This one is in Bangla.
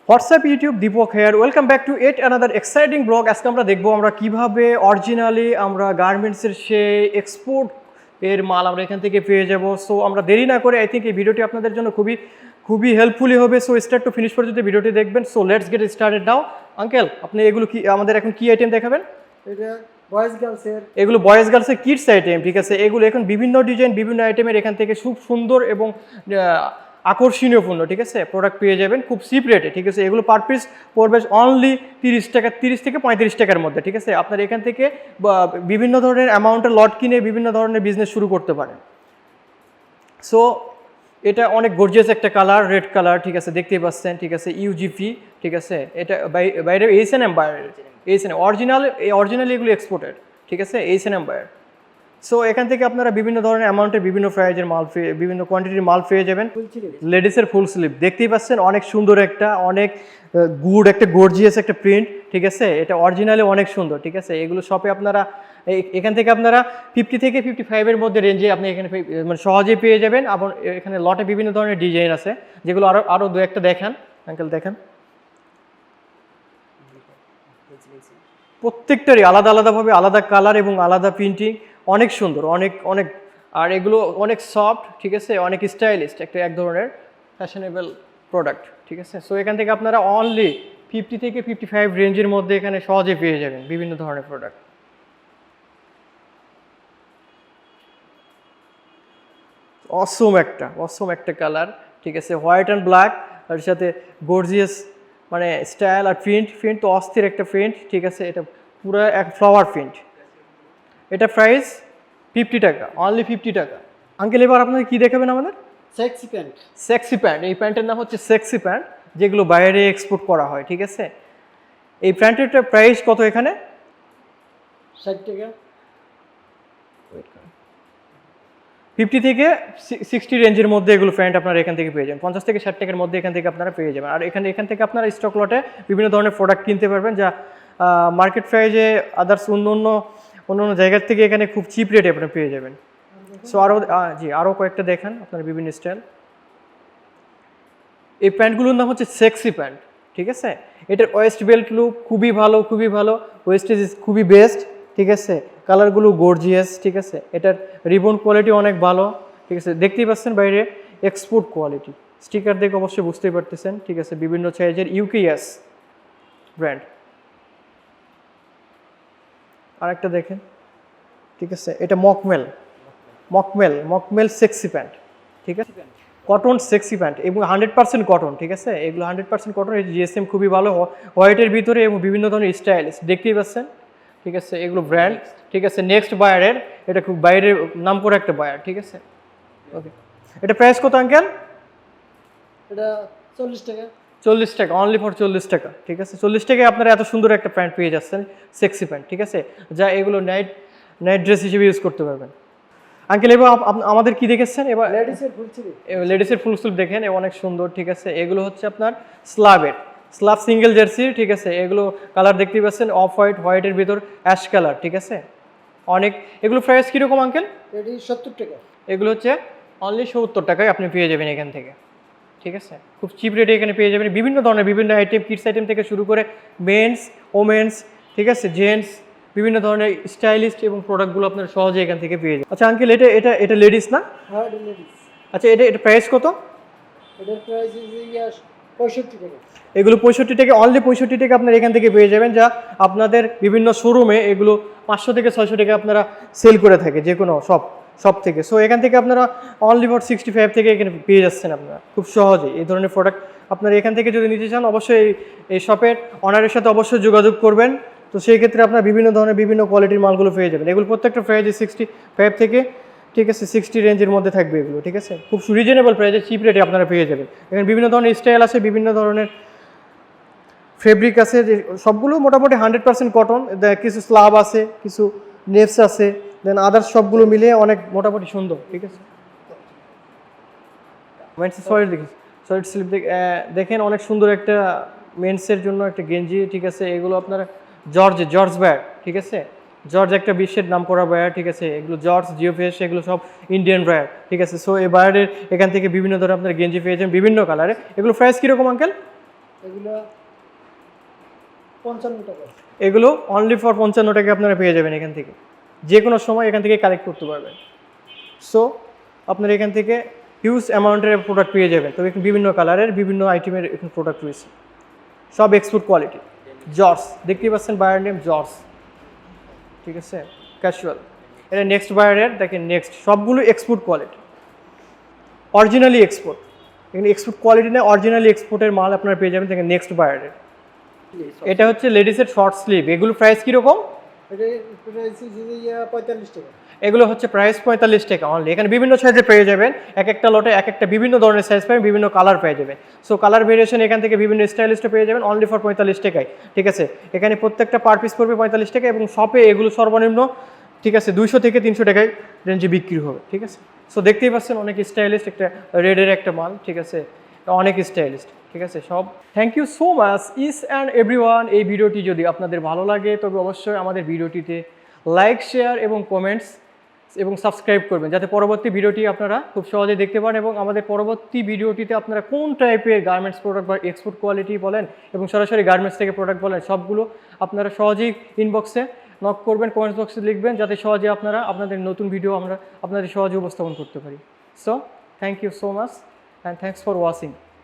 WhatsApp YouTube Deepak here welcome back to yet another exciting blog. আজকে আমরা দেখবো আমরা কিভাবে অরিজিনালি আমরা গার্মেন্টসের সেই এক্সপোর্ট এর মাল আমরা এখান থেকে পেয়ে যাব। সো আমরা দেরি না করে আই থিঙ্ক এই ভিডিওটি আপনাদের জন্য খুবই হেল্পফুলি হবে। সো স্টার্ট টু ফিনিশ পর্যন্ত ভিডিওটি দেখবেন। So let's get started now. Uncle, আপনি এগুলো কি আমাদের এখন কি আইটেম দেখাবেন? এটা বয়েজ গার্লসের, এগুলো বয়েজ গার্লসের কিডস আইটেম, ঠিক আছে। এগুলো এখন বিভিন্ন ডিজাইন বিভিন্ন আইটেমের এখান থেকে খুব সুন্দর এবং আকর্ষণীয় পণ্য, ঠিক আছে, প্রোডাক্ট পেয়ে যাবেন খুব চিপ রেটে, ঠিক আছে। এগুলো পার পিস পড়বে অনলি 30 টাকা, 30 থেকে 35 টাকার মধ্যে, ঠিক আছে। আপনার এখান থেকে বিভিন্ন ধরনের অ্যামাউন্টের লট কিনে বিভিন্ন ধরনের বিজনেস শুরু করতে পারেন। সো এটা অনেক গর্জিয়াস একটা কালার, রেড কালার, ঠিক আছে, দেখতেই পাচ্ছেন, ঠিক আছে। ইউজিপি, ঠিক আছে। এটা বাইরে H&M বাইরে, H&M অরিজিনালি এগুলো এক্সপোর্টেড, ঠিক আছে, H&M বাইরে। সো এখান থেকে আপনারা বিভিন্ন ধরনের অ্যামাউন্টের বিভিন্ন প্রাইজের মাল বিভিন্ন কোয়ান্টিটির মাল পেয়ে যাবেন। লেডিসের ফুল স্লিভ দেখতেই পাচ্ছেন, অনেক সুন্দর একটা, অনেক গুড একটা গর্জিয়াস একটা প্রিন্ট, ঠিক আছে। এটা অরিজিনালি অনেক সুন্দর, ঠিক আছে। এগুলো শপে আপনারা এখান থেকে আপনারা 50 থেকে 55-এর মধ্যে রেঞ্জে আপনি এখানে মানে সহজেই পেয়ে যাবেন। এবং এখানে লটে বিভিন্ন ধরনের ডিজাইন আছে, যেগুলো আরও দু একটা দেখান আঙ্কেল, দেখেন। প্রত্যেকটারই আলাদা আলাদাভাবে আলাদা কালার এবং আলাদা প্রিন্টিং, অনেক সুন্দর, অনেক আর এগুলো অনেক সফট, ঠিক আছে, অনেক স্টাইলিস্ট এক ধরনের ফ্যাশনেবল প্রোডাক্ট, ঠিক আছে। সো এখান থেকে আপনারা অনলি 50 থেকে 55 রেঞ্জের মধ্যে এখানে সহজে পেয়ে যাবেন বিভিন্ন ধরনের প্রোডাক্ট। অসম একটা কালার, ঠিক আছে, হোয়াইট অ্যান্ড ব্ল্যাক, আর সাথে গর্জিয়াস মানে স্টাইল আর প্রিন্ট তো অস্থির একটা প্রিন্ট, ঠিক আছে। এটা পুরো এক ফ্লাওয়ার প্রিন্ট। এটা প্রাইস 50 টাকা, অনলি 50 টাকা। আঙ্কেল, এবার আপনারা কি দেখাবেন আমাদের? Sexy pant. Sexy pant. এই প্যান্টের নাম হচ্ছে সেক্সি প্যান্ট, যেগুলো বাইরে এক্সপোর্ট করা হয়, ঠিক আছে। এই প্যান্টের প্রাইস কত এখানে? 60 টাকা। 50 থেকে 60 রেঞ্জের মধ্যে এগুলো প্যান্ট আপনারা এখান থেকে পেয়ে যাবেন। 50 থেকে 60 টাকার মধ্যে এখান থেকে আপনারা পেয়ে যাবেন। আর এখান থেকে আপনারা স্টক লটে বিভিন্ন ধরনের প্রোডাক্ট কিনতে পারবেন, যা মার্কেট প্রাইজে আদার্স অন্য জায়গার থেকে এখানে খুব চিপ রেটে আপনারা পেয়ে যাবেন। সো আরও কয়েকটা দেখান আপনারা বিভিন্ন স্টাইল। এই প্যান্টগুলোর নাম হচ্ছে সেক্সি প্যান্ট, ঠিক আছে। এটার ওয়েস্ট বেল্ট লুক খুবই ভালো, ওয়েস্টেজ খুবই বেস্ট, ঠিক আছে। কালারগুলো গর্জিয়াস, ঠিক আছে। এটার রিবন কোয়ালিটি অনেক ভালো, ঠিক আছে। দেখতেই পাচ্ছেন বাইরে এক্সপোর্ট কোয়ালিটি, স্টিকার দেখে অবশ্যই বুঝতেই পারতেছেন, ঠিক আছে। বিভিন্ন সাইজের ইউকেএস ব্র্যান্ড। আরেকটা দেখেন, ঠিক আছে। এটা মকমেল সেক্সি প্যান্ট, ঠিক আছে। কটন সেক্সি প্যান্ট এবং 100% কটন, ঠিক আছে। এগুলো 100% কটন। এই জিএসএম খুবই ভালো, হোয়াইটের ভিতরে এবং বিভিন্ন ধরনের স্টাইলিশ, দেখতেই পাচ্ছেন, ঠিক আছে। এগুলো ব্র্যান্ড, ঠিক আছে। নেক্সট বায়ারের, এটা খুব বাইরের নাম করে একটা বায়ার, ঠিক আছে। ওকে, এটা প্রাইস কত আঙ্কেল? এটা 40 টাকা। 40 টাকা, অনলি ফর 40 টাকা, ঠিক আছে। 40 টাকায় আপনারা এত সুন্দর একটা প্যান্ট পেয়ে যাচ্ছেন, সেক্সি প্যান্ট, ঠিক আছে, যা এগুলো নাইট ড্রেস হিসেবে ইউজ করতে পারবেন। আঙ্কেল, এবার আমাদের কি দেখেছেন? এবার লেডিসের ফুল স্লিভ দেখেন, অনেক সুন্দর, ঠিক আছে। এগুলো হচ্ছে আপনার স্লাব সিঙ্গেল জার্সি, ঠিক আছে। এগুলো কালার দেখতেই পাচ্ছেন, অফ হোয়াইটের ভিতর অ্যাশ কালার, ঠিক আছে। এগুলো প্রাইস কীরকম আঙ্কেল? এটি 70 টাকা। এগুলো হচ্ছে অনলি 70 টাকায় আপনি পেয়ে যাবেন এখান থেকে, ঠিক আছে। খুব চিপ রেটে এখানে পেয়ে যাবেন বিভিন্ন ধরনের বিভিন্ন আইটেম, কিডস আইটেম থেকে শুরু করে মেন্স, ওমেন্স, ঠিক আছে, জেন্টস, বিভিন্ন ধরনের স্টাইলিস্ট এবং প্রোডাক্টগুলো আপনারা সহজে এখান থেকে পেয়ে যাবেন। আচ্ছা আঙ্কেল, এটা লেডিস না? হ্যাঁ, এটা লেডিস। আচ্ছা, এটা প্রাইস কত? এটার প্রাইস 65 টাকা। এগুলো 65 টাকা, অনলি 65 টাকা আপনারা এখান থেকে পেয়ে যাবেন, যা আপনাদের বিভিন্ন শোরুমে এগুলো 500 থেকে 600 টাকা আপনারা সেল করে থাকে যে কোনো সব থেকে। সো এখান থেকে আপনারা অনলি ফর 65 থেকে এখানে পেয়ে যাচ্ছেন আপনারা খুব সহজেই। এই ধরনের প্রোডাক্ট আপনারা এখান থেকে যদি নিতে চান, অবশ্যই এই শপের অনারের সাথে অবশ্যই যোগাযোগ করবেন। তো সেই ক্ষেত্রে আপনারা বিভিন্ন ধরনের বিভিন্ন কোয়ালিটির মালগুলো পেয়ে যাবেন। এগুলো প্রত্যেকটা প্রাইজে 65 থেকে, ঠিক আছে, 60 রেঞ্জের মধ্যে থাকবে এগুলো, ঠিক আছে। খুব রিজনেবল প্রাইজে চিপ রেটে আপনারা পেয়ে যাবেন। এখানে বিভিন্ন ধরনের স্টাইল আছে, বিভিন্ন ধরনের ফেব্রিক আছে, যে সবগুলো মোটামুটি 100% কটন। কিছু স্লাব আছে, কিছু নেপস আছে, দেন আদার্স সবগুলো মিলিয়ে অনেক মোটামুটি সুন্দর, ঠিক আছে। সলিড স্লিপ দেখেন, অনেক সুন্দর একটা মেন্সের জন্য একটা গেঞ্জি, ঠিক আছে। এগুলো আপনার জর্জ ব্যাগ, ঠিক আছে। জর্জ একটা বিশ্বের নাম করা ব্যায়ার, ঠিক আছে। এগুলো জর্জ, জিওফেস, এগুলো সব ইন্ডিয়ান ব্যায়ার, ঠিক আছে। সো এই ব্যায়ারের এখান থেকে বিভিন্ন ধরনের আপনার গেঞ্জি পেয়ে যাবেন বিভিন্ন কালারে। এগুলো প্রাইস কীরকম আঙ্কেল? এগুলো 55 টাকা। এগুলো অনলি ফর 55 টাকা আপনারা পেয়ে যাবেন এখান থেকে, যে কোনো সময় এখান থেকে কালেক্ট করতে পারবেন। সো আপনারা এখান থেকে হিউজ অ্যামাউন্টের প্রোডাক্ট পেয়ে যাবেন, তবে বিভিন্ন কালারের বিভিন্ন আইটেমের এখানে প্রোডাক্ট রয়েছে, সব এক্সপোর্ট কোয়ালিটি। জর্জ দেখতেই পাচ্ছেন, বায়ার নেম জর্জ, ঠিক আছে, ক্যাজুয়াল। এটা নেক্সট বায়ারের, দেখেন নেক্সট সবগুলো এক্সপোর্ট কোয়ালিটি, অরিজিনালি এক্সপোর্ট, এখানে এক্সপোর্ট কোয়ালিটি না, অরিজিনালি এক্সপোর্টের মাল আপনারা পেয়ে যাবেন দেখেন নেক্সট বায়ারের। এটা হচ্ছে লেডিসের শর্ট স্লিভ, এগুলো প্রাইস কীরকম? এটা প্রাইস হচ্ছে 45 টাকা। এগুলো হচ্ছে প্রাইস 45 টাকা অনলি। এখানে বিভিন্ন সাইজে পেয়ে যাবেন, এক একটা লটে এক একটা বিভিন্ন ধরনের সাইজ পাবেন, বিভিন্ন কালার পেয়ে যাবেন। সো কালার ভেরিয়েশন এখান থেকে বিভিন্ন স্টাইলিস্টে পেয়ে যাবেন অনলি ফর 45 টাকায়, ঠিক আছে। এখানে প্রত্যেকটা পার পিস পড়বে 45 টাকা, এবং শপে এগুলো সর্বনিম্ন, ঠিক আছে, 200 থেকে 300 টাকায় রেঞ্জে বিক্রি হবে, ঠিক আছে। সো দেখতেই পাচ্ছেন অনেক স্টাইলিস্ট, একটা রেডের একটা মাল, ঠিক আছে, অনেক স্টাইলিস্ট, ঠিক আছে সব। থ্যাংক ইউ সো মাচ ইস অ্যান্ড এভরিওয়ান। এই ভিডিওটি যদি আপনাদের ভালো লাগে তবে অবশ্যই আমাদের ভিডিওটিতে লাইক, শেয়ার এবং কমেন্টস এবং সাবস্ক্রাইব করবেন, যাতে পরবর্তী ভিডিওটি আপনারা খুব সহজে দেখতে পান, এবং আমাদের পরবর্তী ভিডিওটিতে আপনারা কোন টাইপের গার্মেন্টস প্রোডাক্ট বা এক্সপোর্ট কোয়ালিটি বলেন এবং সরাসরি গার্মেন্টস থেকে প্রোডাক্ট বলেন, সবগুলো আপনারা সহজেই ইনবক্সে নক করবেন, কমেন্টস বক্সে লিখবেন, যাতে সহজে আপনারা আপনাদের নতুন ভিডিও আমরা আপনাদের সহজে উপস্থাপন করতে পারি। So thank you so much and thanks for watching.